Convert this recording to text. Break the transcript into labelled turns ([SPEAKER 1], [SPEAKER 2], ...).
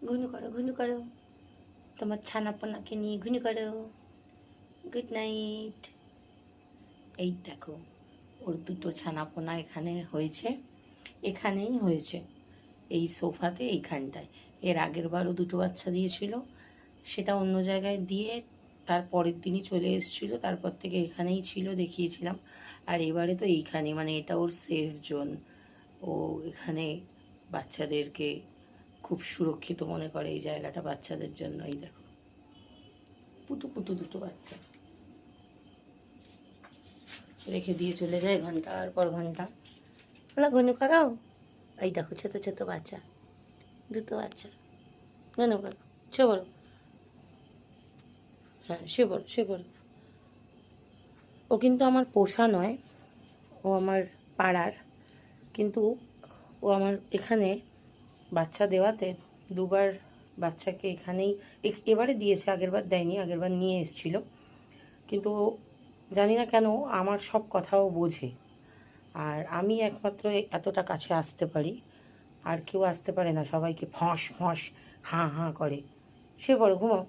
[SPEAKER 1] ঘুনু করো, তোমার ছানাপোনাকে নিয়ে ঘুনু করো। Good night. এই দেখো, ওর দুটো ছানাপোনা এখানে হয়েছে, এখানেই হয়েছে, এই সোফাতে এইখানটায়। এর আগের বারও দুটো বাচ্চা দিয়েছিল, সেটা অন্য জায়গায় দিয়ে তার পরের দিনই চলে এসেছিলো, তারপর থেকে এখানেই ছিল, দেখিয়েছিলাম। আর এবারে তো এইখানে, মানে এটা ওর সেফ জোন। ও এখানে বাচ্চাদেরকে খুব সুরক্ষিত মনে করে এই জায়গাটা বাচ্চাদের জন্য। এই দেখো, পুটু পুটু দুটো বাচ্চা রেখে দিয়ে চলে যায় ঘন্টার পর ঘন্টা। ওরা ঘনু করাও। এই দেখো ছোট ছোট বাচ্চা, দুটো বাচ্চা। ঘনু করো, শো বড়ো। হ্যাঁ, শুয়ে পড়ো, শুয়ে পড়ো। ও কিন্তু আমার পোষা নয়, ও আমার পাড়ার, কিন্তু ও আমার এখানে বাচ্চা দেওয়াতে দুবার বাচ্চাকে এখানেই এবারে দিয়েছে, আগেরবার দেয়নি, আগেরবার নিয়ে এসেছিল। কিন্তু জানি না কেন আমার সব কথাও বোঝে, আর আমি একমাত্র এতটা কাছে আসতে পারি, আর কেউ আসতে পারে না, সবাইকে ফস ফস হাঁ হাঁ করে। সে বড় ঘুমাও।